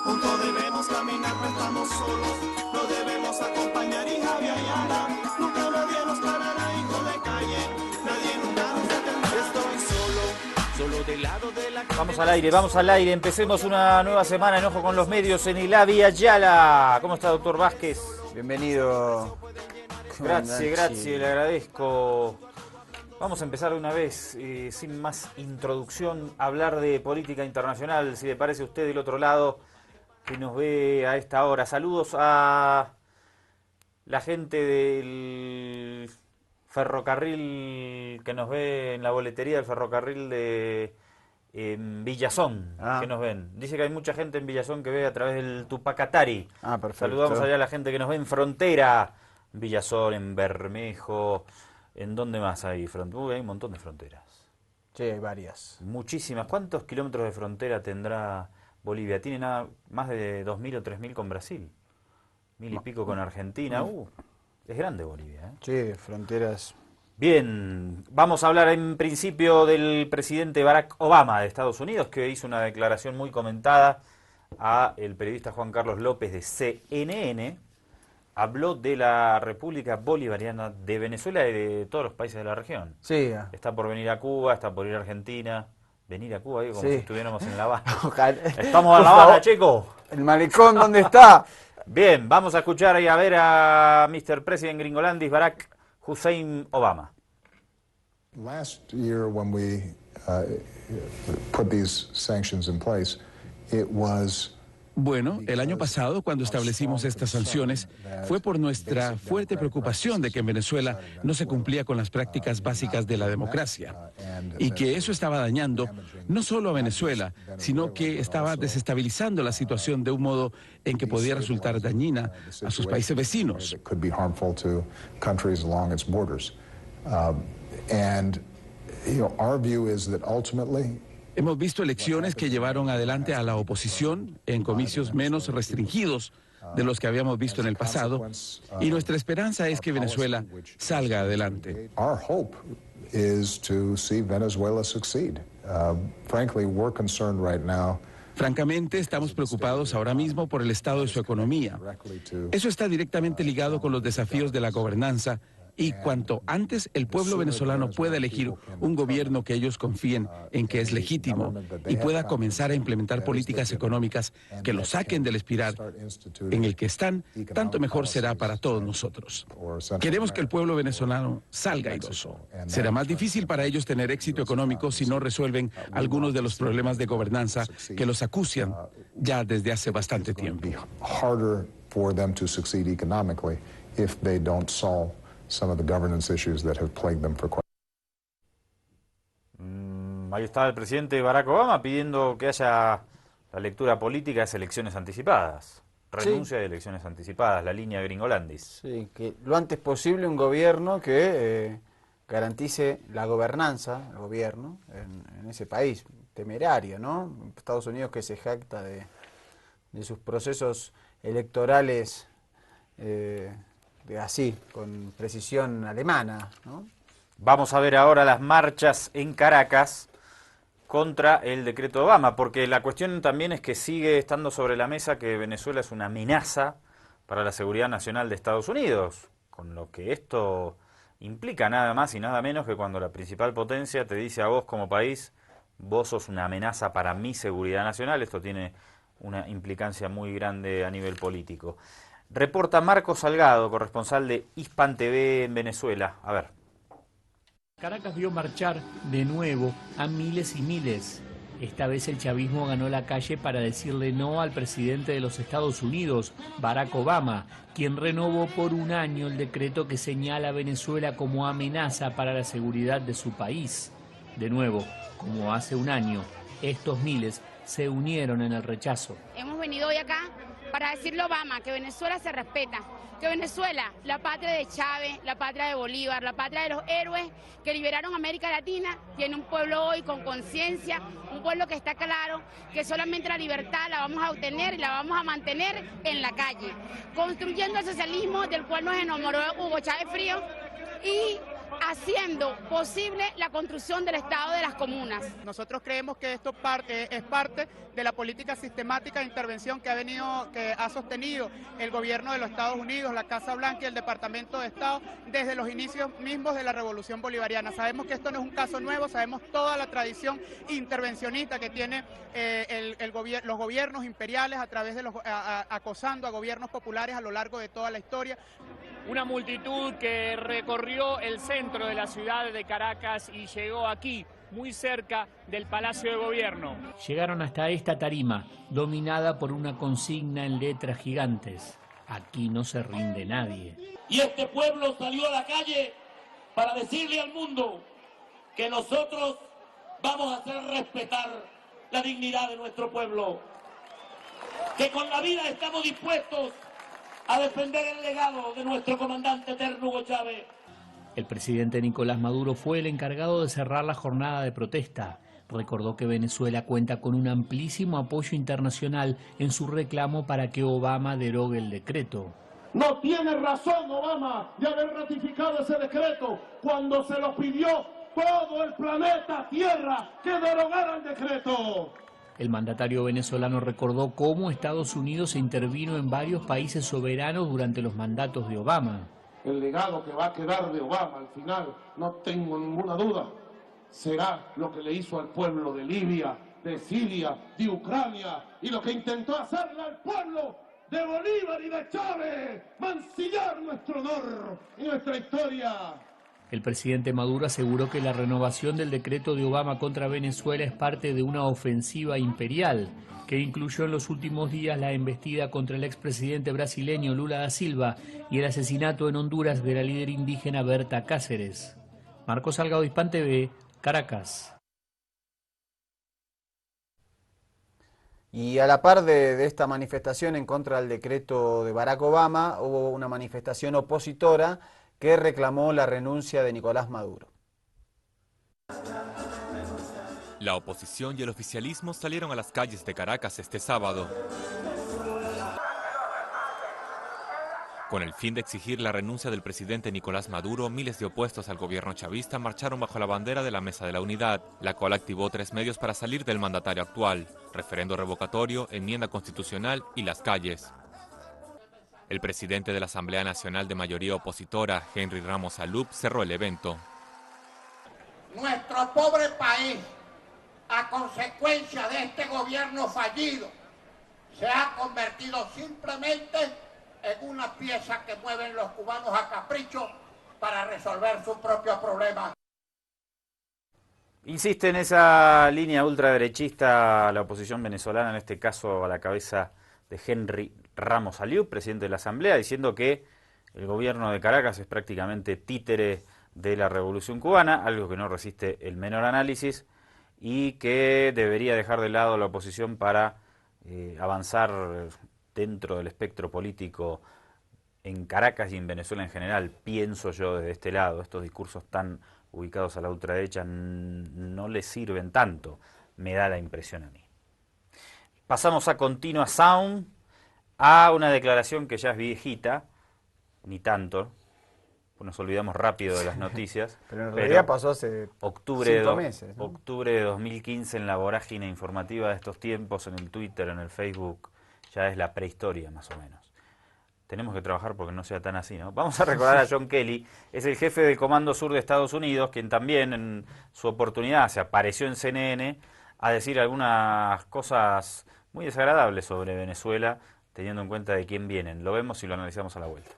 Juntos debemos caminar, no estamos solos. No debemos acompañar y Javier Ayala. Nunca nadie nos parará, hijo de calle. Nadie nunca nos detendrá. Estoy solo del lado de la... Vamos al aire. Empecemos una nueva semana en Ojo con los Medios en Ilavi Ayala. ¿Cómo está, doctor Vázquez? Bienvenido. Gracias, le agradezco. Vamos a empezar de una vez, sin más introducción, a hablar de política internacional, si le parece a usted del otro lado que nos ve a esta hora. Saludos a la gente del ferrocarril que nos ve en la boletería del ferrocarril de Villazón, que nos ven. Dice que hay mucha gente en Villazón que ve a través del Tupac Katari. Perfecto. Saludamos allá a la gente que nos ve en Frontera, en Villazón, en Bermejo. ¿En dónde más hay fronteras? Hay un montón de fronteras. Sí, hay varias. Muchísimas. ¿Cuántos kilómetros de frontera tendrá Bolivia? Tiene más de 2.000 o 3.000 con Brasil. 1.000 y pico con Argentina. Es grande Bolivia, ¿eh? Sí, fronteras. Bien, vamos a hablar en principio del presidente Barack Obama de Estados Unidos, que hizo una declaración muy comentada a el periodista Juan Carlos López de CNN. Habló de la República Bolivariana de Venezuela y de todos los países de la región. Sí. Está por venir a Cuba, está por ir a Argentina. Venir a Cuba, digo, como si estuviéramos en La Habana. Estamos en La Habana, chico. ¿El malecón dónde está? Bien, vamos a escuchar y a ver a Mr. President Gringolandis, Barack Hussein Obama. Last year when we put these sanctions in place, it was... Bueno, el año pasado, cuando establecimos estas sanciones, fue por nuestra fuerte preocupación de que en Venezuela no se cumplía con las prácticas básicas de la democracia y que eso estaba dañando no solo a Venezuela, sino que estaba desestabilizando la situación de un modo en que podía resultar dañina a sus países vecinos. Hemos visto elecciones que llevaron adelante a la oposición en comicios menos restringidos de los que habíamos visto en el pasado, y nuestra esperanza es que Venezuela salga adelante. Francamente, estamos preocupados ahora mismo por el estado de su economía. Eso está directamente ligado con los desafíos de la gobernanza, y cuanto antes el pueblo venezolano pueda elegir un gobierno que ellos confíen en que es legítimo y pueda comenzar a implementar políticas económicas que los saquen del espiral en el que están, tanto mejor será para todos nosotros. Queremos que el pueblo venezolano salga airoso. Será más difícil para ellos tener éxito económico si no resuelven algunos de los problemas de gobernanza que los acucian ya desde hace bastante tiempo. Ahí está el presidente Barack Obama pidiendo que haya la lectura política de elecciones anticipadas. Renuncia de elecciones anticipadas, la línea Gringolandis. Sí, que lo antes posible un gobierno que garantice la gobernanza, el gobierno, en ese país temerario, ¿no? Estados Unidos, que se jacta de sus procesos electorales así, con precisión alemana, ¿no? Vamos a ver ahora las marchas en Caracas contra el decreto Obama, porque la cuestión también es que sigue estando sobre la mesa que Venezuela es una amenaza para la seguridad nacional de Estados Unidos, con lo que esto implica nada más y nada menos que cuando la principal potencia te dice a vos como país, vos sos una amenaza para mi seguridad nacional. Esto tiene una implicancia muy grande a nivel político. Reporta Marco Salgado, corresponsal de Hispan TV en Venezuela. A ver. Caracas vio marchar de nuevo a miles y miles. Esta vez el chavismo ganó la calle para decirle no al presidente de los Estados Unidos, Barack Obama, quien renovó por un año el decreto que señala a Venezuela como amenaza para la seguridad de su país. De nuevo, como hace un año, estos miles se unieron en el rechazo. Hemos venido hoy acá para decirle a Obama que Venezuela se respeta, que Venezuela, la patria de Chávez, la patria de Bolívar, la patria de los héroes que liberaron América Latina, tiene un pueblo hoy con conciencia, un pueblo que está claro que solamente la libertad la vamos a obtener y la vamos a mantener en la calle, construyendo el socialismo del cual nos enamoró Hugo Chávez Frío y haciendo posible la construcción del Estado de las comunas. Nosotros creemos que esto es parte de la política sistemática de intervención que ha sostenido el gobierno de los Estados Unidos, la Casa Blanca y el Departamento de Estado desde los inicios mismos de la Revolución Bolivariana. Sabemos que esto no es un caso nuevo, sabemos toda la tradición intervencionista que tiene los gobiernos imperiales a través de acosando a gobiernos populares a lo largo de toda la historia. Una multitud que recorrió el centro de la ciudad de Caracas y llegó aquí, muy cerca del Palacio de Gobierno. Llegaron hasta esta tarima, dominada por una consigna en letras gigantes: aquí no se rinde nadie. Y este pueblo salió a la calle para decirle al mundo que nosotros vamos a hacer respetar la dignidad de nuestro pueblo, que con la vida estamos dispuestos a defender el legado de nuestro comandante eterno Hugo Chávez. El presidente Nicolás Maduro fue el encargado de cerrar la jornada de protesta. Recordó que Venezuela cuenta con un amplísimo apoyo internacional en su reclamo para que Obama derogue el decreto. No tiene razón Obama de haber ratificado ese decreto cuando se lo pidió todo el planeta Tierra que derogara el decreto. El mandatario venezolano recordó cómo Estados Unidos intervino en varios países soberanos durante los mandatos de Obama. El legado que va a quedar de Obama al final, no tengo ninguna duda, será lo que le hizo al pueblo de Libia, de Siria, de Ucrania, y lo que intentó hacerle al pueblo de Bolívar y de Chávez, mancillar nuestro honor y nuestra historia. El presidente Maduro aseguró que la renovación del decreto de Obama contra Venezuela es parte de una ofensiva imperial que incluyó en los últimos días la embestida contra el expresidente brasileño Lula da Silva y el asesinato en Honduras de la líder indígena Berta Cáceres. Marcos Salgado, Hispan TV, Caracas. Y a la par de esta manifestación en contra del decreto de Barack Obama, hubo una manifestación opositora que reclamó la renuncia de Nicolás Maduro. La oposición y el oficialismo salieron a las calles de Caracas este sábado con el fin de exigir la renuncia del presidente Nicolás Maduro. Miles de opuestos al gobierno chavista marcharon bajo la bandera de la Mesa de la Unidad, la cual activó 3 medios para salir del mandatario actual: referendo revocatorio, enmienda constitucional y las calles. El presidente de la Asamblea Nacional de mayoría opositora, Henry Ramos Alup, cerró el evento. Nuestro pobre país, a consecuencia de este gobierno fallido, se ha convertido simplemente en una pieza que mueven los cubanos a capricho para resolver sus propios problemas. Insiste en esa línea ultraderechista la oposición venezolana, en este caso a la cabeza de Henry Ramos Alup, presidente de la Asamblea, diciendo que el gobierno de Caracas es prácticamente títere de la Revolución Cubana, algo que no resiste el menor análisis, y que debería dejar de lado la oposición para avanzar dentro del espectro político en Caracas y en Venezuela en general. Pienso yo desde este lado, estos discursos tan ubicados a la ultraderecha no les sirven tanto, me da la impresión a mí. Pasamos a Continua Sound, a una declaración que ya es viejita, ni tanto, nos olvidamos rápido de las noticias. Pero en realidad pasó hace 5 meses, ¿no? Octubre de 2015, en la vorágine informativa de estos tiempos, en el Twitter, en el Facebook, ya es la prehistoria más o menos. Tenemos que trabajar porque no sea tan así, ¿no? Vamos a recordar a John Kelly, es el jefe del Comando Sur de Estados Unidos, quien también en su oportunidad se apareció en CNN a decir algunas cosas muy desagradables sobre Venezuela, teniendo en cuenta de quién vienen. Lo vemos y lo analizamos a la vuelta.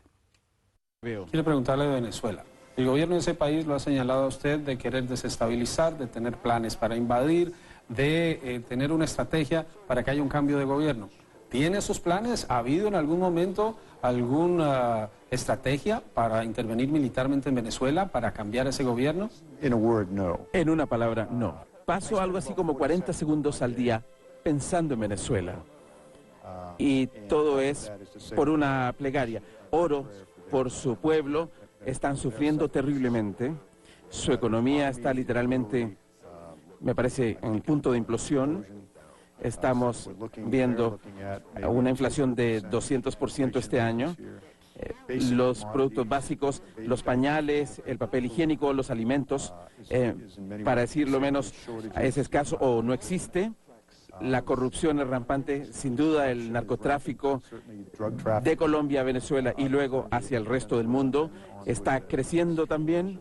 Quiero preguntarle de Venezuela. El gobierno de ese país lo ha señalado a usted de querer desestabilizar, de tener planes para invadir, de tener una estrategia para que haya un cambio de gobierno. ¿Tiene esos planes? ¿Ha habido en algún momento alguna estrategia para intervenir militarmente en Venezuela, para cambiar ese gobierno? En una palabra, no. Paso algo así como 40 segundos al día pensando en Venezuela. Y todo es por una plegaria. Oro por su pueblo, están sufriendo terriblemente. Su economía está literalmente, me parece, en el punto de implosión. Estamos viendo una inflación de 200% este año. los productos básicos, los pañales, el papel higiénico, los alimentos, para decirlo menos, es escaso o no existe. La corrupción es rampante, sin duda el narcotráfico de Colombia a Venezuela y luego hacia el resto del mundo está creciendo también.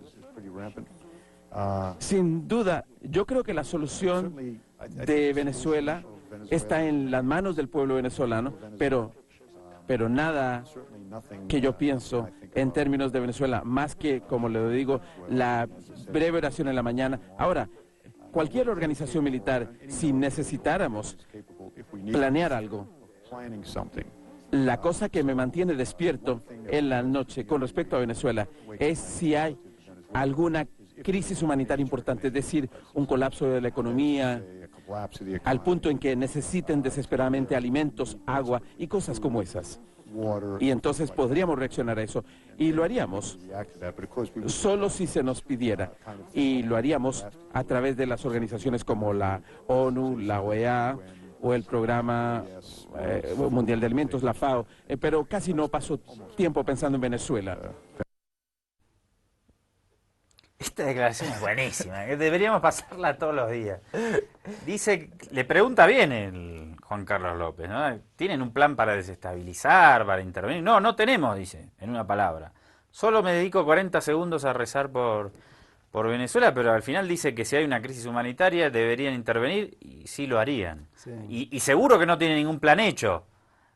Sin duda, yo creo que la solución de Venezuela está en las manos del pueblo venezolano, pero nada que yo pienso en términos de Venezuela, más que, como le digo, la breve oración en la mañana. Ahora, cualquier organización militar, si necesitáramos planear algo, la cosa que me mantiene despierto en la noche con respecto a Venezuela es si hay alguna crisis humanitaria importante, es decir, un colapso de la economía, al punto en que necesiten desesperadamente alimentos, agua y cosas como esas. Y entonces podríamos reaccionar a eso. Y lo haríamos solo si se nos pidiera. Y lo haríamos a través de las organizaciones como la ONU, la OEA o el Programa Mundial de Alimentos, la FAO. Pero casi no paso tiempo pensando en Venezuela. Esta declaración es buenísima, que deberíamos pasarla todos los días. Dice, le pregunta bien el Juan Carlos López, ¿no? ¿Tienen un plan para desestabilizar, para intervenir? No, no tenemos, dice, en una palabra. Solo me dedico 40 segundos a rezar por Venezuela, pero al final dice que si hay una crisis humanitaria deberían intervenir y sí lo harían. Sí. Y seguro que no tiene ningún plan hecho.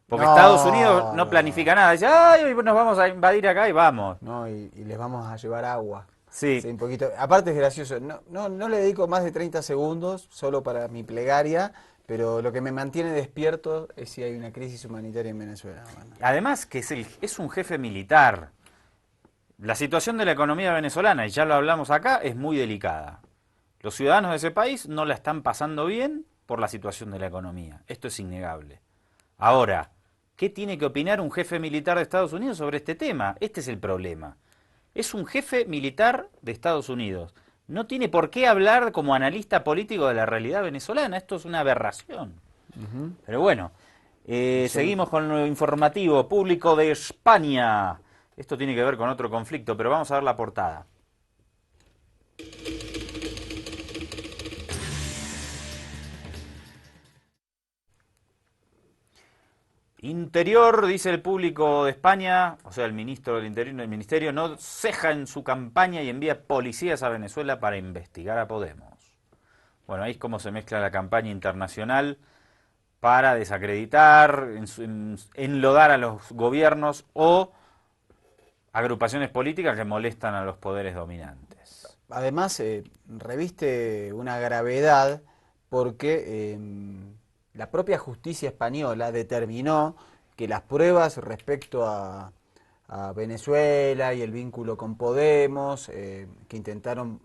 Porque Estados Unidos no planifica nada. Dice, ay, nos vamos a invadir acá y vamos. No, y les vamos a llevar agua. Sí. Sí, un poquito. Aparte es gracioso, no le dedico más de 30 segundos solo para mi plegaria, pero lo que me mantiene despierto es si hay una crisis humanitaria en Venezuela. Bueno. Además que es un jefe militar. La situación de la economía venezolana, y ya lo hablamos acá, es muy delicada. Los ciudadanos de ese país no la están pasando bien por la situación de la economía. Esto es innegable. Ahora, ¿qué tiene que opinar un jefe militar de Estados Unidos sobre este tema? Este es el problema. Es un jefe militar de Estados Unidos. No tiene por qué hablar como analista político de la realidad venezolana. Esto es una aberración. Pero bueno, seguimos con lo informativo público de España. Esto tiene que ver con otro conflicto, pero vamos a ver la portada. Interior, dice el público de España, o sea, el ministro del Interior, el ministerio, no ceja en su campaña y envía policías a Venezuela para investigar a Podemos. Bueno, ahí es como se mezcla la campaña internacional para desacreditar, enlodar a los gobiernos o agrupaciones políticas que molestan a los poderes dominantes. Además, reviste una gravedad porque la propia justicia española determinó que las pruebas respecto a Venezuela y el vínculo con Podemos, que intentaron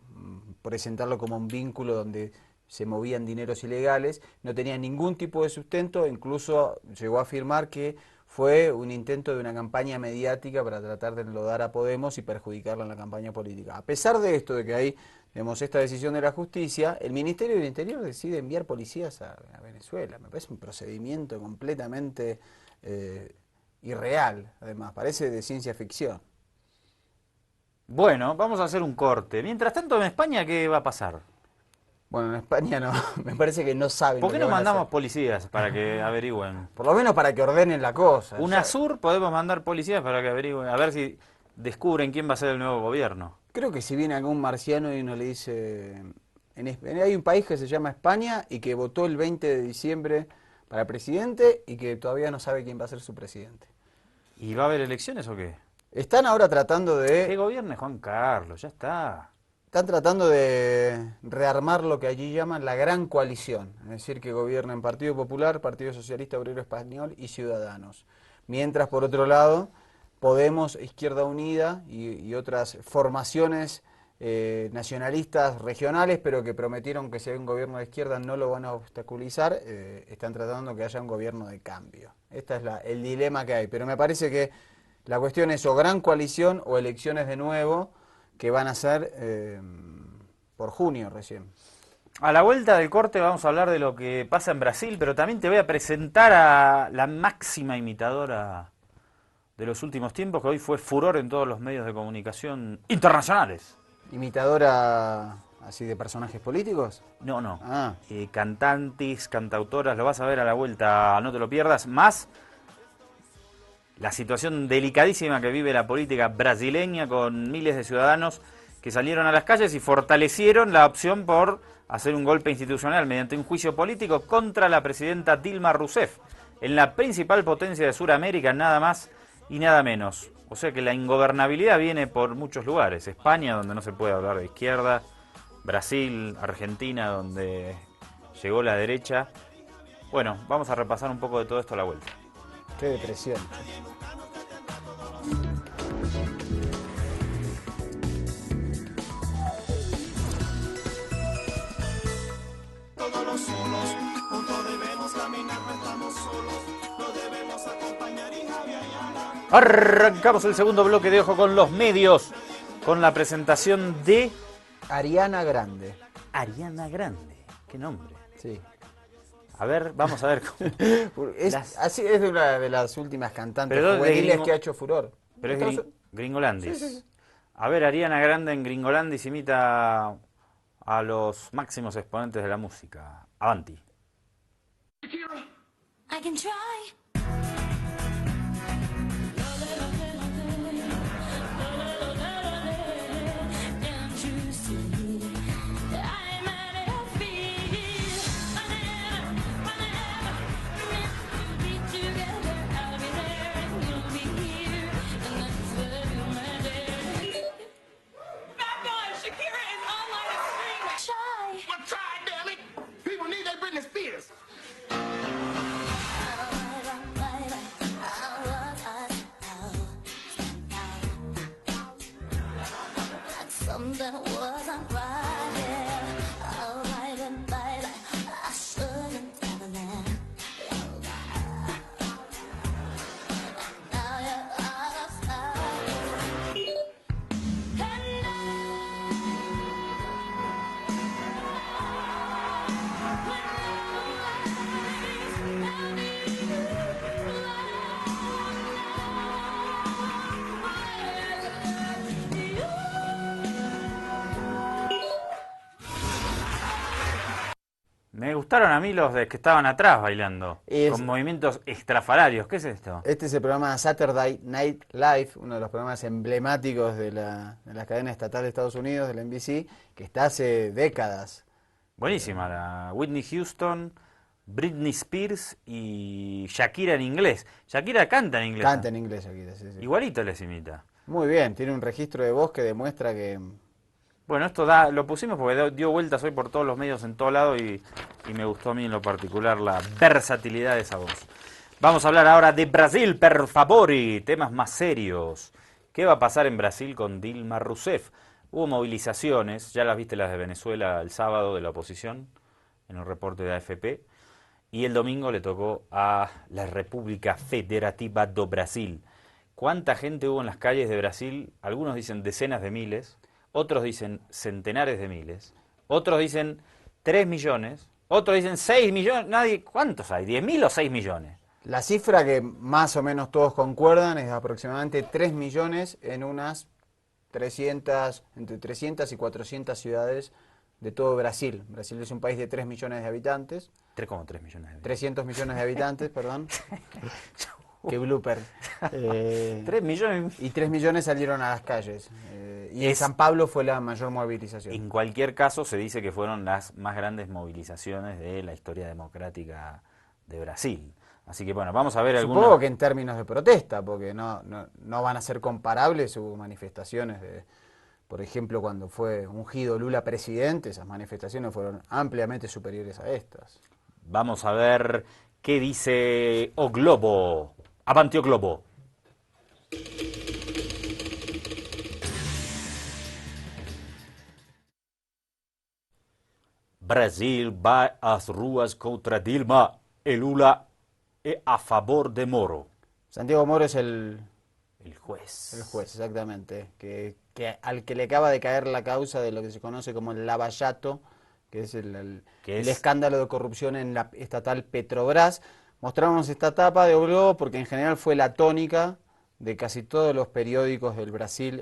presentarlo como un vínculo donde se movían dineros ilegales, no tenían ningún tipo de sustento, incluso llegó a afirmar que fue un intento de una campaña mediática para tratar de enlodar a Podemos y perjudicarlo en la campaña política. A pesar de esto, de que hay esta decisión de la justicia, el Ministerio del Interior decide enviar policías a Venezuela. Me parece un procedimiento completamente irreal, además, parece de ciencia ficción. Bueno, vamos a hacer un corte. Mientras tanto, en España, ¿qué va a pasar? Bueno, en España no, me parece que no saben. ¿Por qué no mandamos policías para que averigüen? Por lo menos para que ordenen la cosa. UNASUR podemos mandar policías para que averigüen, a ver si descubren quién va a ser el nuevo gobierno. Creo que si viene algún marciano y uno le dice... hay un país que se llama España y que votó el 20 de diciembre para presidente y que todavía no sabe quién va a ser su presidente. ¿Y va a haber elecciones o qué? Están ahora tratando de... Que gobierne Juan Carlos, ya está. Están tratando de rearmar lo que allí llaman la gran coalición, es decir, que gobiernan Partido Popular, Partido Socialista Obrero Español y Ciudadanos. Mientras, por otro lado, Podemos, Izquierda Unida y otras formaciones nacionalistas regionales, pero que prometieron que si hay un gobierno de izquierda no lo van a obstaculizar, están tratando que haya un gobierno de cambio. Este es el dilema que hay, pero me parece que la cuestión es o gran coalición o elecciones de nuevo, que van a ser por junio recién. A la vuelta del corte vamos a hablar de lo que pasa en Brasil, pero también te voy a presentar a la máxima imitadora de los últimos tiempos, que hoy fue furor en todos los medios de comunicación internacionales. ¿Imitadora así de personajes políticos? No, no. Ah. Cantantes, cantautoras, lo vas a ver a la vuelta, no te lo pierdas. Más la situación delicadísima que vive la política brasileña con miles de ciudadanos que salieron a las calles y fortalecieron la opción por hacer un golpe institucional mediante un juicio político contra la presidenta Dilma Rousseff, en la principal potencia de Sudamérica, nada más y nada menos. O sea que la ingobernabilidad viene por muchos lugares. España, donde no se puede hablar de izquierda, Brasil, Argentina, donde llegó la derecha. Bueno, vamos a repasar un poco de todo esto a la vuelta. Qué depresión. Todos los solos, juntos debemos caminar, no estamos solos, no debemos acompañar y Javier Ayala. Arrancamos el segundo bloque de Ojo con los Medios, con la presentación de Ariana Grande. Ariana Grande, qué nombre. Sí. A ver, vamos a ver cómo. Así es de una de las últimas cantantes Pero juveniles que ha hecho furor. Pero es Gringolandis. Sí, sí, sí. A ver, Ariana Grande en Gringolandis imita a los máximos exponentes de la música. Avanti. I can try. Something wasn't right, yeah. All right and right, I shouldn't have that. Now you're out of sight. Me gustaron a mí los de que estaban atrás bailando, con movimientos estrafalarios. ¿Qué es esto? Este es el programa Saturday Night Live, uno de los programas emblemáticos de la cadena estatal de Estados Unidos, de la NBC, que está hace décadas. Buenísima, la Whitney Houston, Britney Spears y Shakira en inglés. Shakira canta en inglés. Canta en inglés, Shakira, sí, sí. Igualito les imita. Muy bien, tiene un registro de voz que demuestra que... Bueno, esto lo pusimos porque dio vueltas hoy por todos los medios en todo lado y me gustó a mí en lo particular la versatilidad de esa voz. Vamos a hablar ahora de Brasil, per favore, temas más serios. ¿Qué va a pasar en Brasil con Dilma Rousseff? Hubo movilizaciones, ya las viste las de Venezuela el sábado de la oposición, en un reporte de AFP, y el domingo le tocó a la República Federativa do Brasil. ¿Cuánta gente hubo en las calles de Brasil? Algunos dicen decenas de miles. Otros dicen centenares de miles, otros dicen 3 millones, otros dicen 6 millones, nadie, ¿cuántos hay? ¿10.000 o 6 millones? La cifra que más o menos todos concuerdan es aproximadamente 3 millones en unas 300, entre 300 y 400 ciudades de todo Brasil. Brasil es un país de 3 millones de habitantes. 3,3 millones de habitantes. 300 millones de habitantes, perdón. Qué blooper. 3 millones. Y 3 millones salieron a las calles. Y en San Pablo fue la mayor movilización. En cualquier caso, se dice que fueron las más grandes movilizaciones de la historia democrática de Brasil. Así que bueno, vamos a ver algunas... Supongo que en términos de protesta, porque no van a ser comparables. Hubo manifestaciones de... Por ejemplo, cuando fue ungido Lula presidente, esas manifestaciones fueron ampliamente superiores a estas. Vamos a ver qué dice O Globo. Avanti O Globo. Brasil vai às ruas contra Dilma e Lula e a favor de Moro. Santiago Moro es el juez. El juez, exactamente. Que al que le acaba de caer la causa de lo que se conoce como el lavallato, que es el escándalo de corrupción en la estatal Petrobras. Mostramos esta etapa de O Globo porque en general fue la tónica de casi todos los periódicos del Brasil.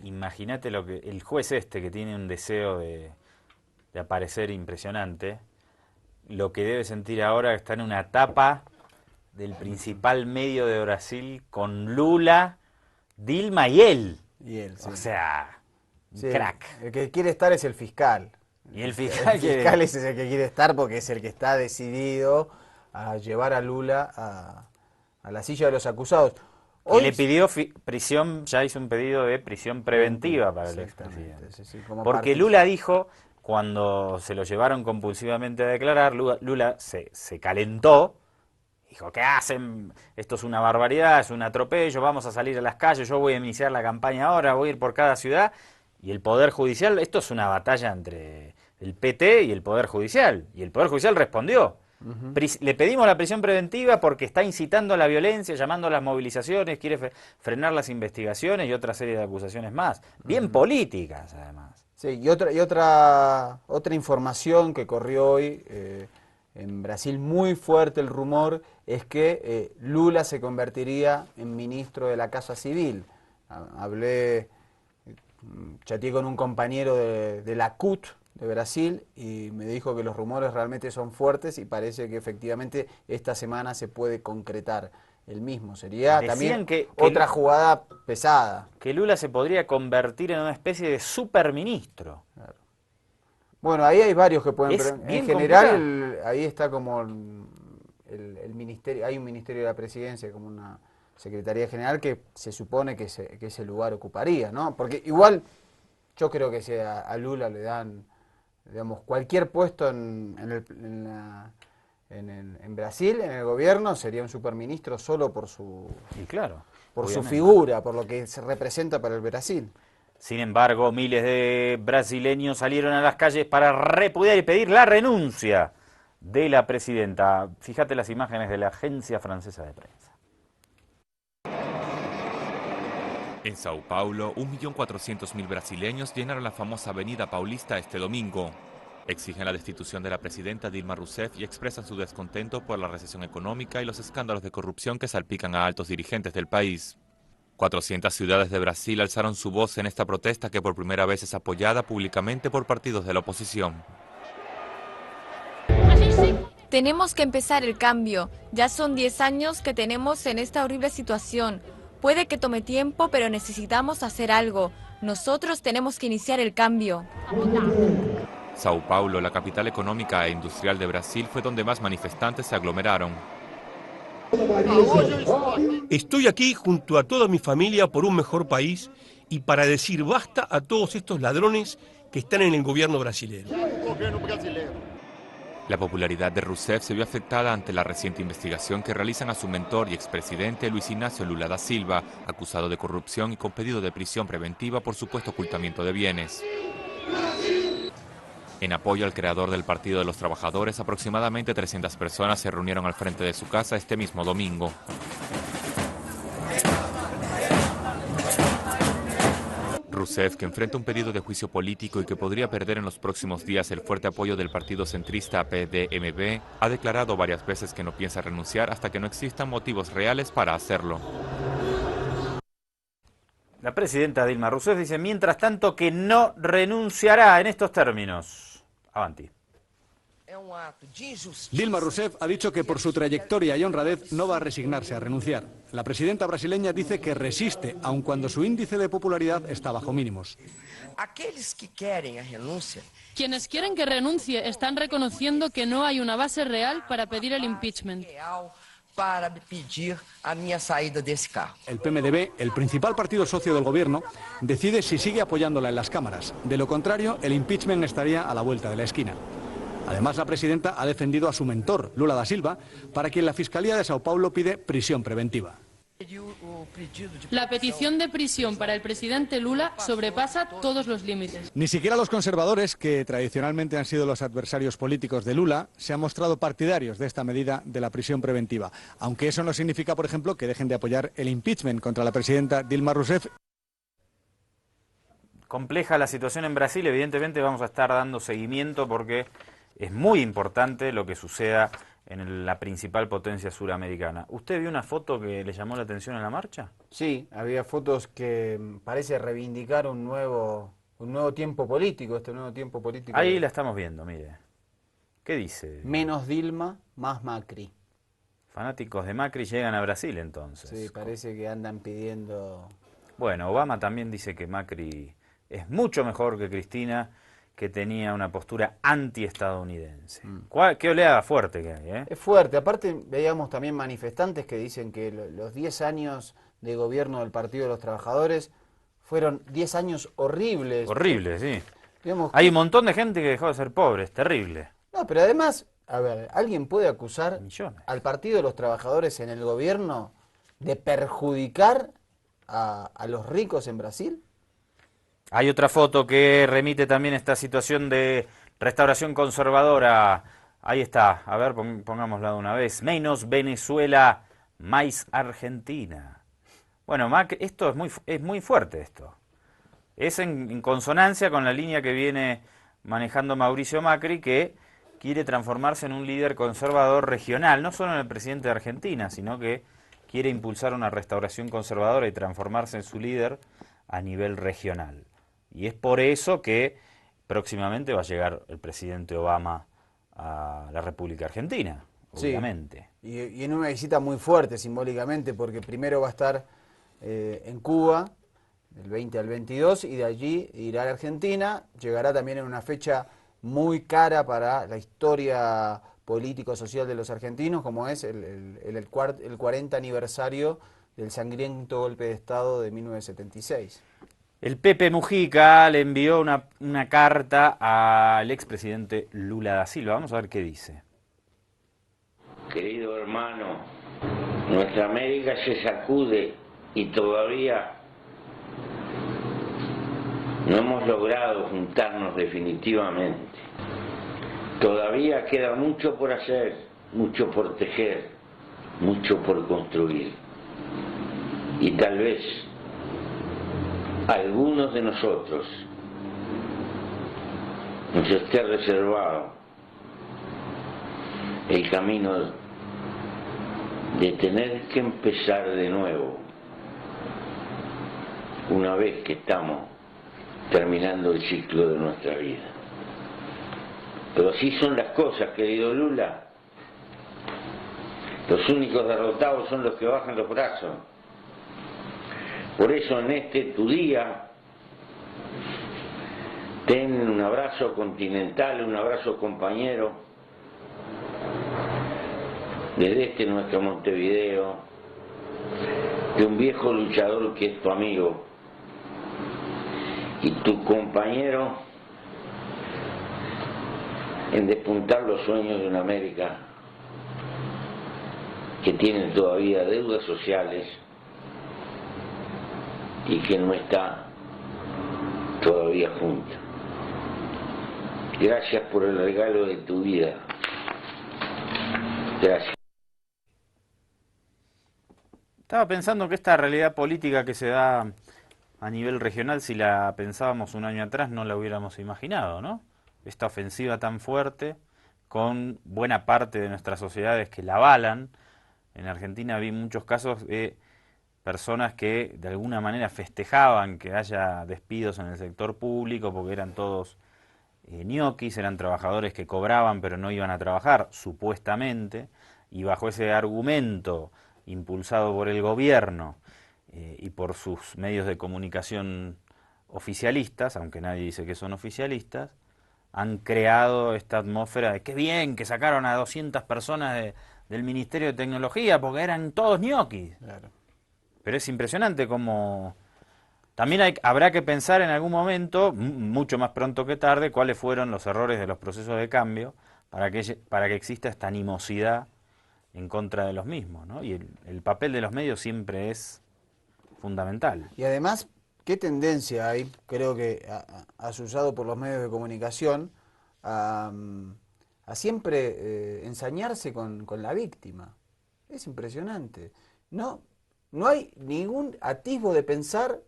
Imagínate lo que el juez que tiene un deseo de aparecer impresionante, lo que debe sentir ahora que está en una tapa del principal medio de Brasil con Lula, Dilma y él. Sí. O sea, Sí, crack. El que quiere estar es el fiscal. Y el fiscal, es el que quiere estar porque es el que está decidido a llevar a Lula a la silla de los acusados. Y le pidió prisión, ya hizo un pedido de prisión preventiva para el expresidente. Porque Lula dijo, cuando se lo llevaron compulsivamente a declarar, Lula se calentó, dijo, ¿qué hacen? Esto es una barbaridad, es un atropello, vamos a salir a las calles, yo voy a iniciar la campaña ahora, voy a ir por cada ciudad. Y el Poder Judicial, esto es una batalla entre el PT y el Poder Judicial. Y el Poder Judicial respondió. Le pedimos la prisión preventiva porque está incitando a la violencia, llamando a las movilizaciones, quiere frenar las investigaciones y otra serie de acusaciones más. Bien políticas, además. Sí, y otra información que corrió hoy en Brasil, muy fuerte el rumor, es que Lula se convertiría en ministro de la Casa Civil. Chateé con un compañero de la CUT de Brasil y me dijo que los rumores realmente son fuertes y parece que efectivamente esta semana se puede concretar el mismo. Sería Decían también otra jugada pesada. Que Lula se podría convertir en una especie de superministro. Claro. Bueno, ahí hay varios que pueden... Es en general, ahí está como el ministerio, hay un ministerio de la presidencia, como una Secretaría General que se supone que ese lugar ocuparía, ¿no? Porque igual yo creo que si a Lula le dan, digamos, cualquier puesto en Brasil, en el gobierno, sería un superministro solo por su figura, por lo que se representa para el Brasil. Sin embargo, miles de brasileños salieron a las calles para repudiar y pedir la renuncia de la presidenta. Fíjate las imágenes de la Agencia Francesa de Prensa. En Sao Paulo, 1.400.000 brasileños llenaron la famosa Avenida Paulista este domingo. Exigen la destitución de la presidenta Dilma Rousseff y expresan su descontento por la recesión económica y los escándalos de corrupción que salpican a altos dirigentes del país. 400 ciudades de Brasil alzaron su voz en esta protesta que por primera vez es apoyada públicamente por partidos de la oposición. Tenemos que empezar el cambio. Ya son 10 años que tenemos en esta horrible situación. Puede que tome tiempo, pero necesitamos hacer algo. Nosotros tenemos que iniciar el cambio. Sao Paulo, la capital económica e industrial de Brasil, fue donde más manifestantes se aglomeraron. Estoy aquí junto a toda mi familia por un mejor país y para decir basta a todos estos ladrones que están en el gobierno brasileño. La popularidad de Rousseff se vio afectada ante la reciente investigación que realizan a su mentor y expresidente Luis Inácio Lula da Silva, acusado de corrupción y con pedido de prisión preventiva por supuesto ocultamiento de bienes. En apoyo al creador del Partido de los Trabajadores, aproximadamente 300 personas se reunieron al frente de su casa este mismo domingo. Rousseff, que enfrenta un pedido de juicio político y que podría perder en los próximos días el fuerte apoyo del partido centrista PDMB, ha declarado varias veces que no piensa renunciar hasta que no existan motivos reales para hacerlo. La presidenta Dilma Rousseff dice, mientras tanto, que no renunciará en estos términos. Avanti. Dilma Rousseff ha dicho que por su trayectoria y honradez no va a resignarse a renunciar. La presidenta brasileña dice que resiste, aun cuando su índice de popularidad está bajo mínimos. Quienes quieren que renuncie están reconociendo que no hay una base real para pedir el impeachment. El PMDB, el principal partido socio del gobierno, decide si sigue apoyándola en las cámaras. De lo contrario, el impeachment estaría a la vuelta de la esquina. Además, la presidenta ha defendido a su mentor, Lula da Silva, para quien la Fiscalía de Sao Paulo pide prisión preventiva. La petición de prisión para el presidente Lula sobrepasa todos los límites. Ni siquiera los conservadores, que tradicionalmente han sido los adversarios políticos de Lula, se han mostrado partidarios de esta medida de la prisión preventiva. Aunque eso no significa, por ejemplo, que dejen de apoyar el impeachment contra la presidenta Dilma Rousseff. Compleja la situación en Brasil, evidentemente vamos a estar dando seguimiento porque es muy importante lo que suceda en la principal potencia suramericana. ¿Usted vio una foto que le llamó la atención en la marcha? Sí, había fotos que parece reivindicar un nuevo tiempo político, este nuevo tiempo político. Ahí la estamos viendo, mire. ¿Qué dice? Menos Dilma, más Macri. Fanáticos de Macri llegan a Brasil entonces. Sí, parece que andan pidiendo... Bueno, Obama también dice que Macri es mucho mejor que Cristina, que tenía una postura anti-estadounidense. ¿Qué oleada fuerte que hay, ¿eh? Es fuerte. Aparte, veíamos también manifestantes que dicen que los 10 años de gobierno del Partido de los Trabajadores fueron 10 años horribles. Horribles, sí. Digamos, hay un montón de gente que dejó de ser pobre, es terrible. No, pero además, a ver, ¿alguien puede acusar al Partido de los Trabajadores en el gobierno de perjudicar a los ricos en Brasil? Hay otra foto que remite también a esta situación de restauración conservadora. Ahí está, a ver, pongámosla de una vez. Menos Venezuela, más Argentina. Bueno, esto es muy fuerte esto. Es en consonancia con la línea que viene manejando Mauricio Macri, que quiere transformarse en un líder conservador regional, no solo en el presidente de Argentina, sino que quiere impulsar una restauración conservadora y transformarse en su líder a nivel regional. Y es por eso que próximamente va a llegar el presidente Obama a la República Argentina, obviamente. Sí, y en una visita muy fuerte simbólicamente, porque primero va a estar en Cuba, del 20 al 22, y de allí irá a la Argentina. Llegará también en una fecha muy cara para la historia político-social de los argentinos, como es el 40 aniversario del sangriento golpe de Estado de 1976. El Pepe Mujica le envió una carta al expresidente Lula da Silva. Vamos a ver qué dice. Querido hermano, nuestra América se sacude y todavía no hemos logrado juntarnos definitivamente. Todavía queda mucho por hacer, mucho por tejer, mucho por construir. Y tal vez algunos de nosotros nos esté reservado el camino de tener que empezar de nuevo una vez que estamos terminando el ciclo de nuestra vida. Pero así son las cosas, querido Lula. Los únicos derrotados son los que bajan los brazos. Por eso en tu día, ten un abrazo continental, un abrazo compañero, desde nuestro Montevideo, de un viejo luchador que es tu amigo y tu compañero en despuntar los sueños de una América que tiene todavía deudas sociales y que no está todavía junta. Gracias por el regalo de tu vida. Gracias. Estaba pensando que esta realidad política que se da a nivel regional, si la pensábamos un año atrás, no la hubiéramos imaginado, ¿no? Esta ofensiva tan fuerte, con buena parte de nuestras sociedades que la avalan. En Argentina vi muchos casos de personas que de alguna manera festejaban que haya despidos en el sector público porque eran todos ñoquis, eran trabajadores que cobraban pero no iban a trabajar, supuestamente, y bajo ese argumento impulsado por el gobierno y por sus medios de comunicación oficialistas, aunque nadie dice que son oficialistas, han creado esta atmósfera de qué bien que sacaron a 200 personas del Ministerio de Tecnología porque eran todos ñoquis. Claro. Pero es impresionante cómo... También habrá que pensar en algún momento, mucho más pronto que tarde, cuáles fueron los errores de los procesos de cambio para que exista esta animosidad en contra de los mismos, ¿no? Y el papel de los medios siempre es fundamental. Y además, ¿qué tendencia hay? Creo que has usado por los medios de comunicación a siempre ensañarse con la víctima. Es impresionante. No hay ningún atisbo de pensar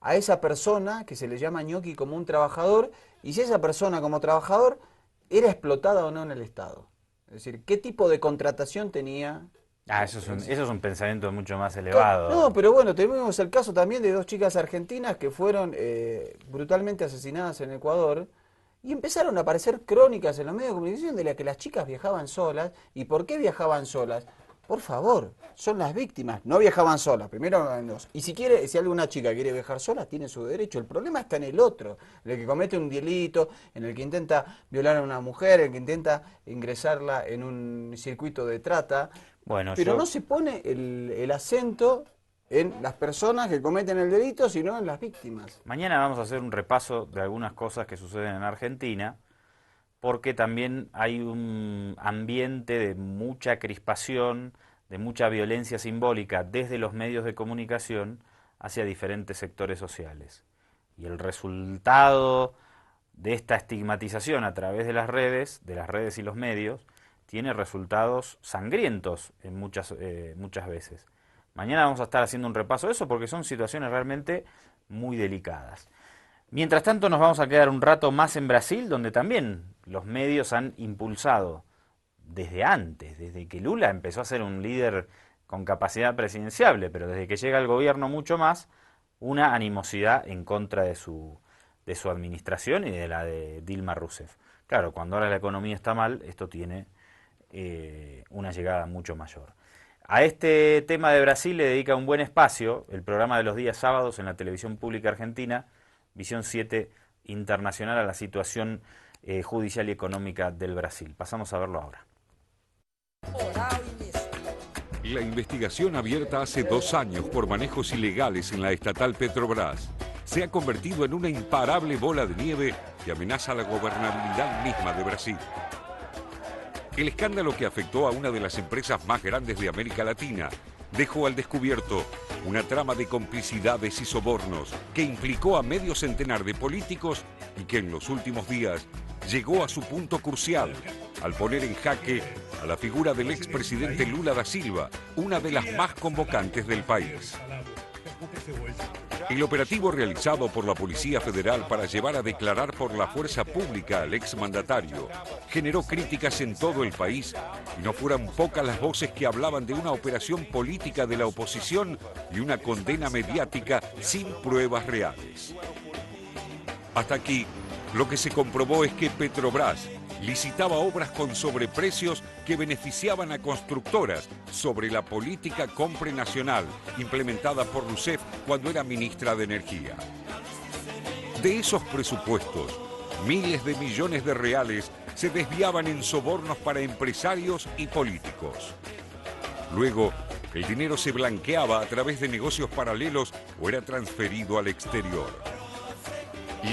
a esa persona que se le llama ñoqui como un trabajador, y si esa persona como trabajador era explotada o no en el Estado. Es decir, ¿qué tipo de contratación tenía? Eso es un pensamiento mucho más elevado. No, pero bueno, tenemos el caso también de 2 chicas argentinas que fueron brutalmente asesinadas en Ecuador y empezaron a aparecer crónicas en los medios de comunicación de que las chicas viajaban solas. ¿Y por qué viajaban solas? Por favor, son las víctimas, no viajaban solas, primero no. Y si alguna chica quiere viajar sola, tiene su derecho. El problema está en el otro, en el que comete un delito, en el que intenta violar a una mujer, en el que intenta ingresarla en un circuito de trata. Bueno, pero no se pone el acento en las personas que cometen el delito, sino en las víctimas. Mañana vamos a hacer un repaso de algunas cosas que suceden en Argentina, porque también hay un ambiente de mucha crispación, de mucha violencia simbólica desde los medios de comunicación hacia diferentes sectores sociales. Y el resultado de esta estigmatización a través de las redes y los medios, tiene resultados sangrientos en muchas veces. Mañana vamos a estar haciendo un repaso de eso porque son situaciones realmente muy delicadas. Mientras tanto nos vamos a quedar un rato más en Brasil, donde también los medios han impulsado desde antes, desde que Lula empezó a ser un líder con capacidad presidenciable, pero desde que llega al gobierno mucho más, una animosidad en contra de su administración y de la de Dilma Rousseff. Claro, cuando ahora la economía está mal, esto tiene una llegada mucho mayor. A este tema de Brasil le dedica un buen espacio el programa de los días sábados en la televisión pública argentina, Visión 7 Internacional, a la situación judicial y económica del Brasil. Pasamos a verlo ahora. La investigación abierta hace 2 años por manejos ilegales en la estatal Petrobras se ha convertido en una imparable bola de nieve que amenaza la gobernabilidad misma de Brasil. El escándalo que afectó a una de las empresas más grandes de América Latina dejó al descubierto una trama de complicidades y sobornos que implicó a medio centenar de políticos y que en los últimos días llegó a su punto crucial al poner en jaque a la figura del expresidente Lula da Silva, una de las más convocantes del país. El operativo realizado por la Policía Federal para llevar a declarar por la fuerza pública al exmandatario generó críticas en todo el país y no fueron pocas las voces que hablaban de una operación política de la oposición y una condena mediática sin pruebas reales. Hasta aquí, lo que se comprobó es que Petrobras licitaba obras con sobreprecios que beneficiaban a constructoras sobre la política compra nacional implementada por Rousseff cuando era ministra de Energía. De esos presupuestos, miles de millones de reales se desviaban en sobornos para empresarios y políticos. Luego, el dinero se blanqueaba a través de negocios paralelos o era transferido al exterior.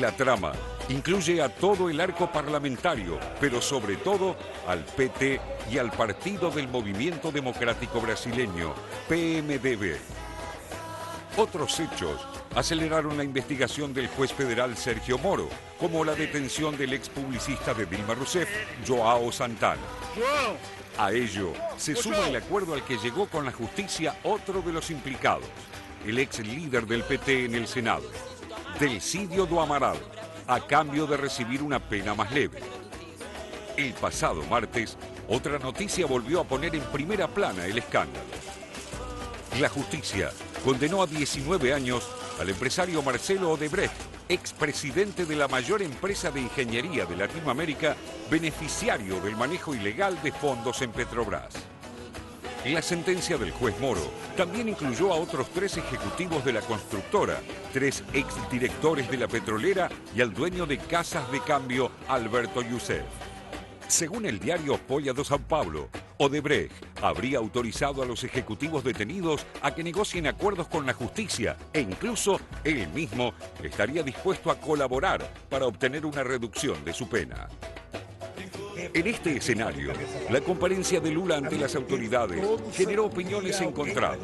La trama incluye a todo el arco parlamentario, pero sobre todo al PT y al Partido del Movimiento Democrático Brasileño, PMDB. Otros hechos aceleraron la investigación del juez federal Sergio Moro, como la detención del ex publicista de Dilma Rousseff, João Santana. A ello se suma el acuerdo al que llegó con la justicia otro de los implicados, el ex líder del PT en el Senado, Delcídio do Amaral, a cambio de recibir una pena más leve. El pasado martes, otra noticia volvió a poner en primera plana el escándalo. La justicia condenó a 19 años al empresario Marcelo Odebrecht, expresidente de la mayor empresa de ingeniería de Latinoamérica, beneficiario del manejo ilegal de fondos en Petrobras. La sentencia del juez Moro también incluyó a otros 3 ejecutivos de la constructora, 3 exdirectores de la petrolera y al dueño de casas de cambio, Alberto Youssef. Según el diario Folha de São Paulo, Odebrecht habría autorizado a los ejecutivos detenidos a que negocien acuerdos con la justicia e incluso él mismo estaría dispuesto a colaborar para obtener una reducción de su pena. En este escenario, la comparencia de Lula ante las autoridades generó opiniones encontradas.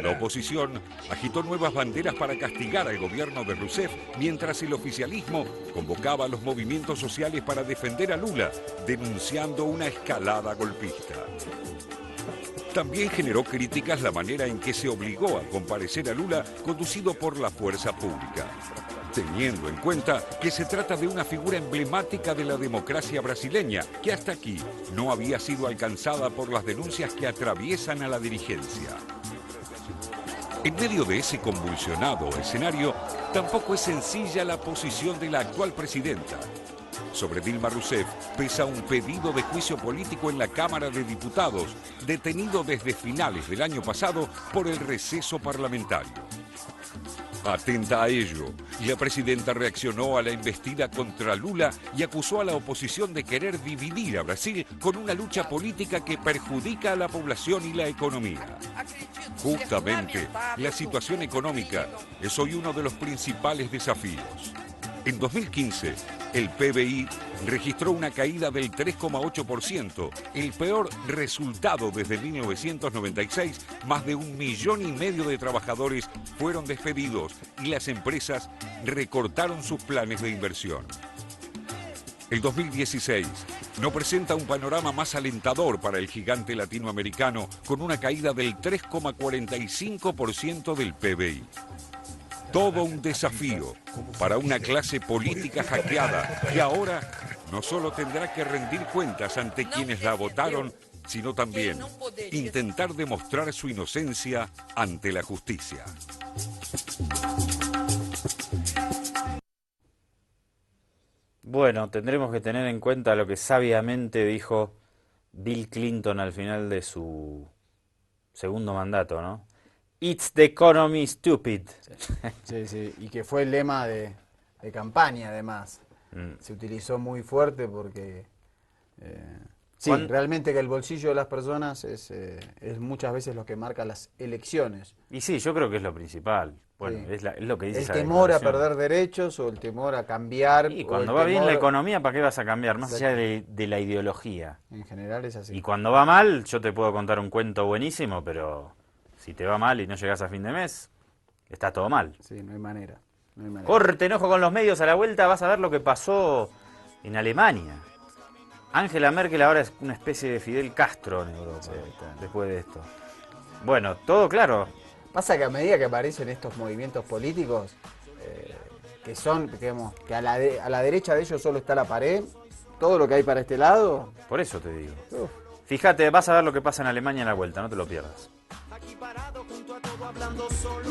La oposición agitó nuevas banderas para castigar al gobierno de Rousseff, mientras el oficialismo convocaba a los movimientos sociales para defender a Lula, denunciando una escalada golpista. También generó críticas la manera en que se obligó a comparecer a Lula conducido por la fuerza pública, teniendo en cuenta que se trata de una figura emblemática de la democracia brasileña, que hasta aquí no había sido alcanzada por las denuncias que atraviesan a la dirigencia. En medio de ese convulsionado escenario, tampoco es sencilla la posición de la actual presidenta. Sobre Dilma Rousseff pesa un pedido de juicio político en la Cámara de Diputados, detenido desde finales del año pasado por el receso parlamentario. Atenta a ello, la presidenta reaccionó a la embestida contra Lula y acusó a la oposición de querer dividir a Brasil con una lucha política que perjudica a la población y la economía. Justamente, la situación económica es hoy uno de los principales desafíos. En 2015, el PBI registró una caída del 3,8%, el peor resultado desde 1996. Más de 1,5 millones de trabajadores fueron despedidos y las empresas recortaron sus planes de inversión. El 2016 no presenta un panorama más alentador para el gigante latinoamericano, con una caída del 3,45% del PBI. Todo un desafío para una clase política hackeada que ahora no solo tendrá que rendir cuentas ante quienes la votaron, sino también intentar demostrar su inocencia ante la justicia. Bueno, tendremos que tener en cuenta lo que sabiamente dijo Bill Clinton al final de su segundo mandato, ¿no? It's the economy, stupid. Sí, sí, y que fue el lema de campaña, además. Se utilizó muy fuerte porque... sí, realmente que el bolsillo de las personas es muchas veces lo que marca las elecciones. Y sí, yo creo que es lo principal. Bueno, Sí. es lo que dice El esa temor a declaración. perder derechos o el temor a cambiar. Y o cuando el va bien temor- la economía, ¿para qué vas a cambiar? Más allá Exacto. de la ideología. En general es así. Y cuando va mal, yo te puedo contar un cuento buenísimo, pero si te va mal y no llegas a fin de mes, está todo mal. Sí, no hay manera. No hay manera. Corte, enojo con los medios, a la vuelta vas a ver lo que pasó en Alemania. Angela Merkel ahora es una especie de Fidel Castro en Europa, después de esto. Bueno, todo claro. Pasa que a medida que aparecen estos movimientos políticos, que son, digamos, que a la derecha de ellos solo está la pared, todo lo que hay para este lado... Por eso te digo. Fíjate, vas a ver lo que pasa en Alemania en la vuelta, no te lo pierdas. Aquí parado junto a todo hablando solo.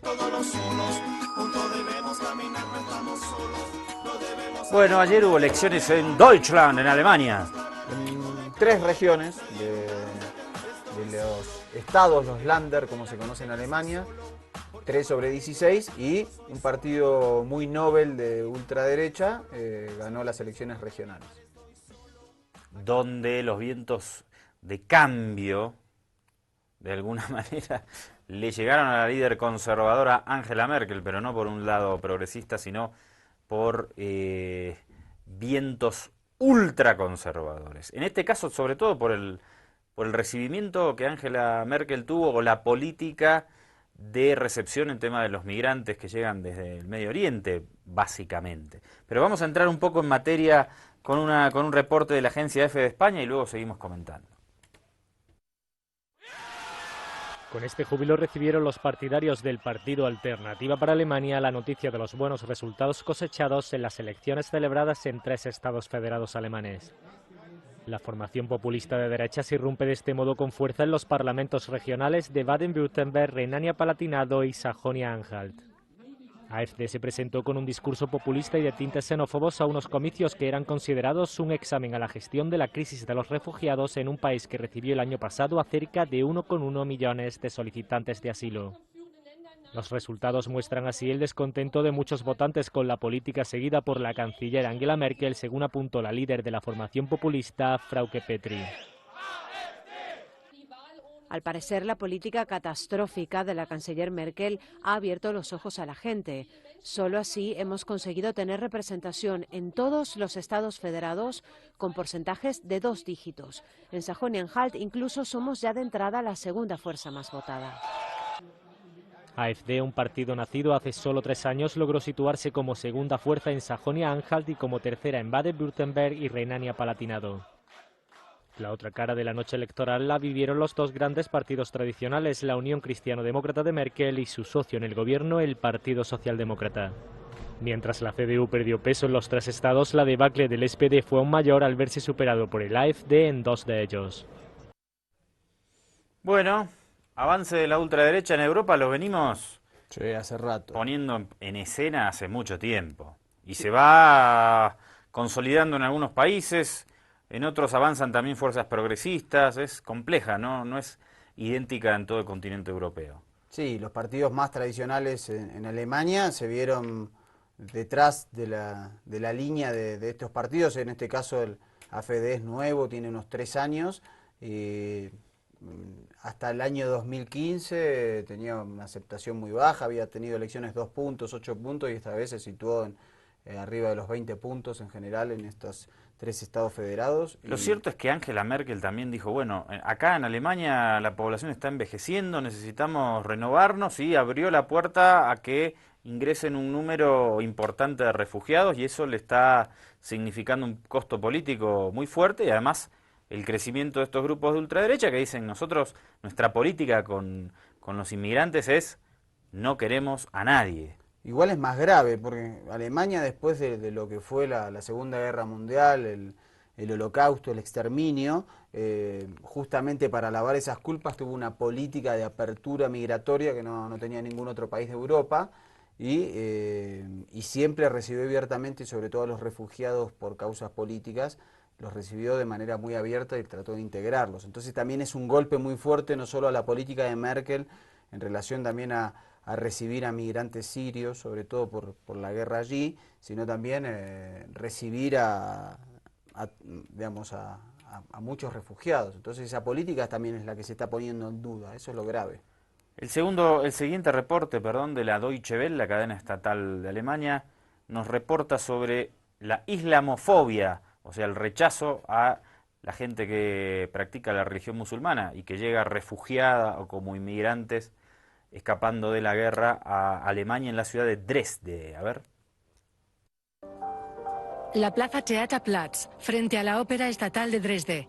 Todos los solos, juntos debemos caminar, no estamos solos. No debemos... Bueno, ayer hubo elecciones en Deutschland, en Alemania. En 3 regiones de los estados, los Länder, como se conoce en Alemania, 3 sobre 16, y un partido muy Nobel de ultraderecha ganó las elecciones regionales. Donde los vientos de cambio, de alguna manera, le llegaron a la líder conservadora Angela Merkel, pero no por un lado progresista, sino por vientos ultraconservadores. En este caso, sobre todo por el recibimiento que Angela Merkel tuvo, o la política de recepción en tema de los migrantes que llegan desde el Medio Oriente, básicamente. Pero vamos a entrar un poco en materia con un reporte de la agencia EFE de España y luego seguimos comentando. Con este júbilo recibieron los partidarios del Partido Alternativa para Alemania la noticia de los buenos resultados cosechados en las elecciones celebradas en 3 estados federados alemanes. La formación populista de derechas irrumpe de este modo con fuerza en los parlamentos regionales de Baden-Württemberg, Renania-Palatinado y Sajonia-Anhalt. AfD se presentó con un discurso populista y de tintes xenófobos a unos comicios que eran considerados un examen a la gestión de la crisis de los refugiados en un país que recibió el año pasado a cerca de 1,1 millones de solicitantes de asilo. Los resultados muestran así el descontento de muchos votantes con la política seguida por la canciller Angela Merkel, según apuntó la líder de la formación populista, Frauke Petry. Al parecer, la política catastrófica de la canciller Merkel ha abierto los ojos a la gente. Solo así hemos conseguido tener representación en todos los estados federados con porcentajes de 2 dígitos. En Sajonia-Anhalt incluso somos ya de entrada la segunda fuerza más votada. AfD, un partido nacido hace solo 3 años, logró situarse como segunda fuerza en Sajonia-Anhalt y como tercera en Baden-Württemberg y Renania-Palatinado. La otra cara de la noche electoral la vivieron los dos grandes partidos tradicionales, la Unión Cristiano-Demócrata de Merkel y su socio en el gobierno, el Partido Socialdemócrata. Mientras la CDU perdió peso en los 3 estados, la debacle del SPD fue aún mayor al verse superado por el AfD en 2 de ellos. Bueno, avance de la ultraderecha en Europa lo venimos hace rato poniendo en escena hace mucho tiempo. Y se va consolidando en algunos países. En otros avanzan también fuerzas progresistas, es compleja, no es idéntica en todo el continente europeo. Sí, los partidos más tradicionales en Alemania se vieron detrás de la línea de estos partidos. En este caso el AfD es nuevo, tiene unos 3 años. Hasta el año 2015 tenía una aceptación muy baja, había tenido elecciones 2 puntos, 8 puntos y esta vez se situó arriba de los 20 puntos en general en estos 3 estados federados. Lo cierto es que Angela Merkel también dijo, bueno, acá en Alemania la población está envejeciendo, necesitamos renovarnos, y abrió la puerta a que ingresen un número importante de refugiados, y eso le está significando un costo político muy fuerte, y además el crecimiento de estos grupos de ultraderecha que dicen, nosotros, nuestra política con los inmigrantes es no queremos a nadie. Igual es más grave, porque Alemania, después de lo que fue la Segunda Guerra Mundial, el Holocausto, el exterminio, justamente para lavar esas culpas tuvo una política de apertura migratoria que no tenía ningún otro país de Europa, y siempre recibió abiertamente, sobre todo a los refugiados por causas políticas, los recibió de manera muy abierta y trató de integrarlos. Entonces también es un golpe muy fuerte, no solo a la política de Merkel, en relación también a recibir a migrantes sirios, sobre todo por la guerra allí, sino también recibir a muchos refugiados. Entonces esa política también es la que se está poniendo en duda, eso es lo grave. El siguiente reporte, de la Deutsche Welle, la cadena estatal de Alemania, nos reporta sobre la islamofobia, o sea, el rechazo a la gente que practica la religión musulmana y que llega refugiada o como inmigrantes escapando de la guerra a Alemania en la ciudad de Dresde. A ver. La plaza Theaterplatz, frente a la Ópera Estatal de Dresde.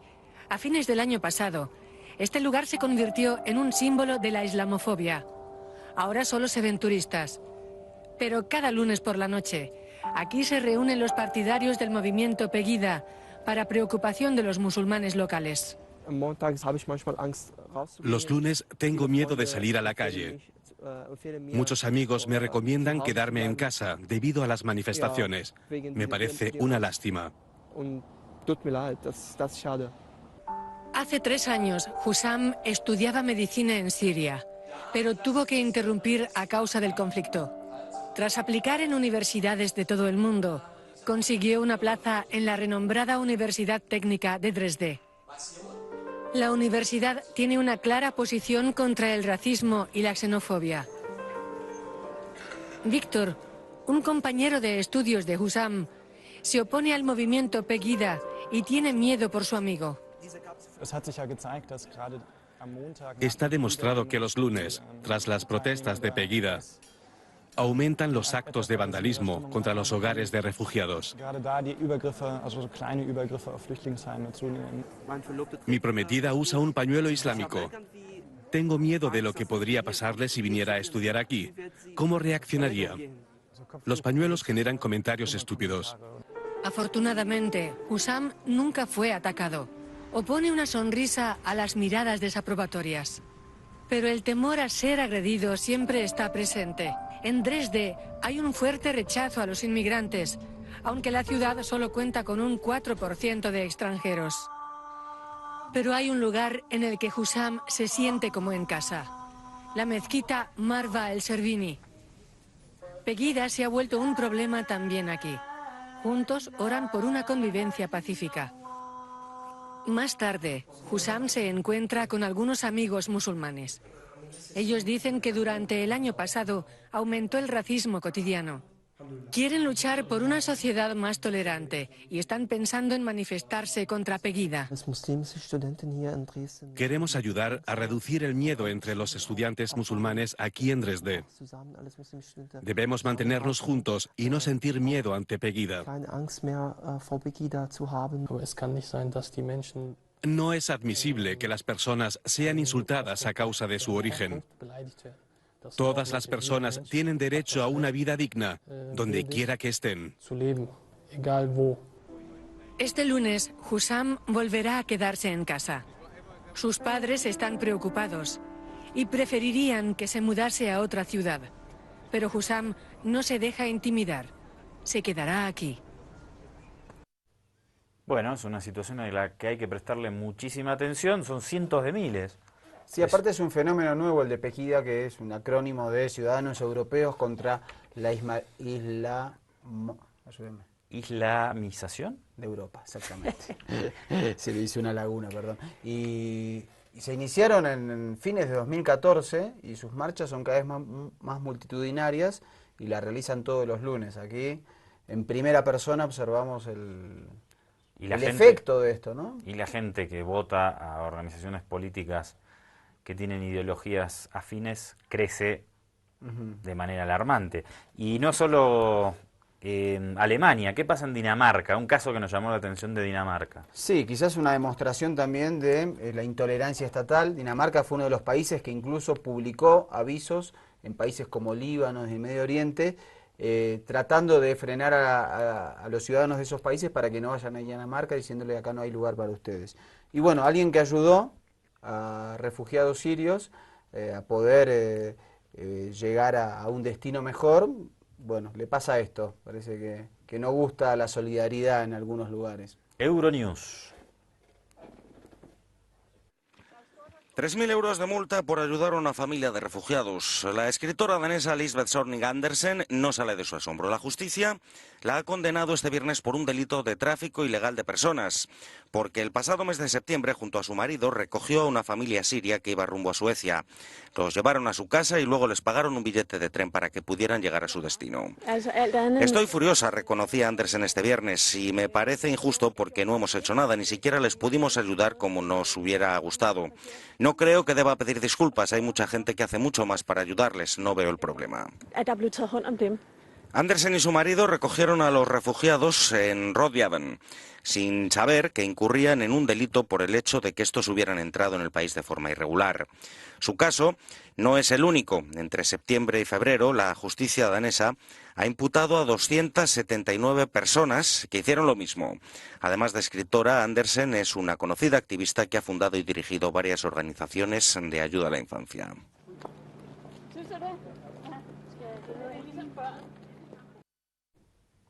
A fines del año pasado, este lugar se convirtió en un símbolo de la islamofobia. Ahora solo se ven turistas. Pero cada lunes por la noche, aquí se reúnen los partidarios del movimiento Pegida para preocupación de los musulmanes locales. Los lunes tengo miedo de salir a la calle. Muchos amigos me recomiendan quedarme en casa debido a las manifestaciones. Me parece una lástima. Hace 3 años, Hussam estudiaba medicina en Siria, pero tuvo que interrumpir a causa del conflicto. Tras aplicar en universidades de todo el mundo, consiguió una plaza en la renombrada Universidad Técnica de Dresde. La universidad tiene una clara posición contra el racismo y la xenofobia. Víctor, un compañero de estudios de Hussam, se opone al movimiento Pegida y tiene miedo por su amigo. Está demostrado que los lunes, tras las protestas de Pegida, aumentan los actos de vandalismo contra los hogares de refugiados. Mi prometida usa un pañuelo islámico. Tengo miedo de lo que podría pasarle si viniera a estudiar aquí. ¿Cómo reaccionaría? Los pañuelos generan comentarios estúpidos. Afortunadamente, Hussam nunca fue atacado. Opone una sonrisa a las miradas desaprobatorias. Pero el temor a ser agredido siempre está presente. En Dresde hay un fuerte rechazo a los inmigrantes, aunque la ciudad solo cuenta con un 4% de extranjeros. Pero hay un lugar en el que Hussam se siente como en casa: la mezquita Marva el Servini. Pegida se ha vuelto un problema también aquí. Juntos oran por una convivencia pacífica. Más tarde, Hussam se encuentra con algunos amigos musulmanes. Ellos dicen que durante el año pasado aumentó el racismo cotidiano. Quieren luchar por una sociedad más tolerante y están pensando en manifestarse contra Pegida. Queremos ayudar a reducir el miedo entre los estudiantes musulmanes aquí en Dresde. Debemos mantenernos juntos y no sentir miedo ante Pegida. No es admisible que las personas sean insultadas a causa de su origen. Todas las personas tienen derecho a una vida digna, donde quiera que estén. Este lunes, Hussam volverá a quedarse en casa. Sus padres están preocupados y preferirían que se mudase a otra ciudad. Pero Hussam no se deja intimidar. Se quedará aquí. Bueno, es una situación en la que hay que prestarle muchísima atención. Son cientos de miles. Sí, aparte es un fenómeno nuevo el de Pegida, que es un acrónimo de Ciudadanos Europeos contra la islamización de Europa, exactamente. Se le hizo una laguna, perdón. Y se iniciaron en fines de 2014 y sus marchas son cada vez más multitudinarias y la realizan todos los lunes. Aquí, en primera persona, observamos el efecto de esto, ¿no? Y la gente que vota a organizaciones políticas que tienen ideologías afines crece de manera alarmante. Y no solo Alemania, ¿qué pasa en Dinamarca? Un caso que nos llamó la atención de Dinamarca. Sí, quizás una demostración también de la intolerancia estatal. Dinamarca fue uno de los países que incluso publicó avisos en países como Líbano y Medio Oriente, tratando de frenar a los ciudadanos de esos países para que no vayan a Dinamarca, diciéndole acá no hay lugar para ustedes. Y bueno, alguien que ayudó a refugiados sirios a poder llegar a un destino mejor, bueno, le pasa esto, parece que no gusta la solidaridad en algunos lugares. Euronews. 3.000 euros de multa por ayudar a una familia de refugiados. La escritora danesa Lisbeth Zornig Andersen no sale de su asombro. La justicia la ha condenado este viernes por un delito de tráfico ilegal de personas, porque el pasado mes de septiembre, junto a su marido, recogió a una familia siria que iba rumbo a Suecia. Los llevaron a su casa y luego les pagaron un billete de tren para que pudieran llegar a su destino. Estoy furiosa, reconocía Andersen este viernes, y me parece injusto porque no hemos hecho nada, ni siquiera les pudimos ayudar como nos hubiera gustado. No creo que deba pedir disculpas, hay mucha gente que hace mucho más para ayudarles, no veo el problema. Andersen y su marido recogieron a los refugiados en Rodjaven, sin saber que incurrían en un delito por el hecho de que estos hubieran entrado en el país de forma irregular. Su caso no es el único. Entre septiembre y febrero, la justicia danesa ha imputado a 279 personas que hicieron lo mismo. Además de escritora, Andersen es una conocida activista que ha fundado y dirigido varias organizaciones de ayuda a la infancia.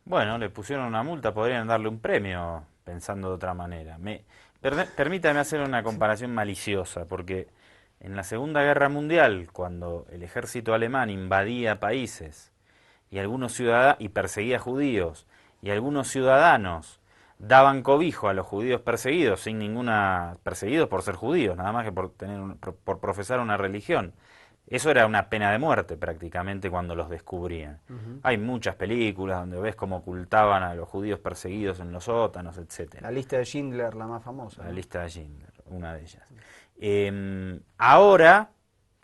Bueno, le pusieron una multa, podrían darle un premio, pensando de otra manera. Permítame hacer una comparación maliciosa, porque en la Segunda Guerra Mundial, cuando el ejército alemán invadía países y perseguía judíos, y algunos ciudadanos daban cobijo a los judíos perseguidos, perseguidos por ser judíos, nada más que por profesar una religión. Eso era una pena de muerte prácticamente cuando los descubrían. Hay muchas películas donde ves cómo ocultaban a los judíos perseguidos en los sótanos, etc. La lista de Schindler, la más famosa. La lista de Schindler, una de ellas. Ahora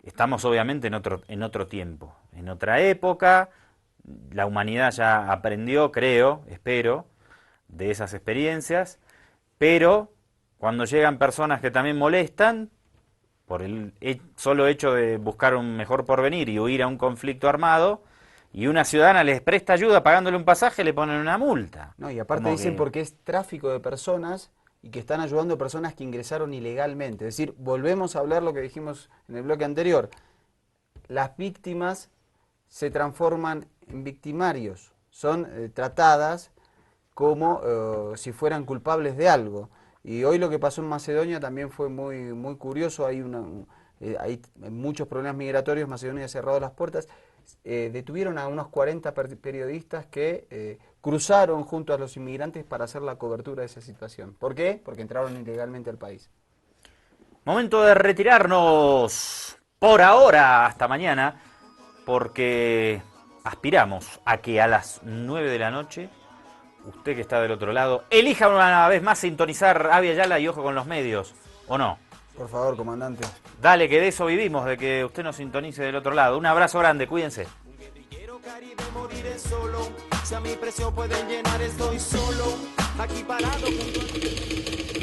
estamos obviamente en otro tiempo, en otra época. La humanidad ya aprendió, espero, de esas experiencias, pero cuando llegan personas que también molestan, por el solo hecho de buscar un mejor porvenir y huir a un conflicto armado, y una ciudadana les presta ayuda pagándole un pasaje, le ponen una multa. No, y aparte dicen porque es tráfico de personas y que están ayudando a personas que ingresaron ilegalmente. Es decir, volvemos a hablar lo que dijimos en el bloque anterior. Las víctimas se transforman en victimarios, son tratadas como si fueran culpables de algo. Y hoy lo que pasó en Macedonia también fue muy curioso. Hay muchos problemas migratorios. Macedonia ha cerrado las puertas. Detuvieron a unos 40 periodistas que cruzaron junto a los inmigrantes para hacer la cobertura de esa situación. ¿Por qué? Porque entraron ilegalmente al país. Momento de retirarnos por ahora, hasta mañana, porque aspiramos a que a las 9 de la noche, usted que está del otro lado, elija una vez más sintonizar Avia Yala y Ojo con los Medios, ¿o no? Por favor, comandante. Dale, que de eso vivimos, de que usted nos sintonice del otro lado. Un abrazo grande, cuídense. Moriré solo, si a mi precio pueden llenar, estoy solo, aquí parado junto a...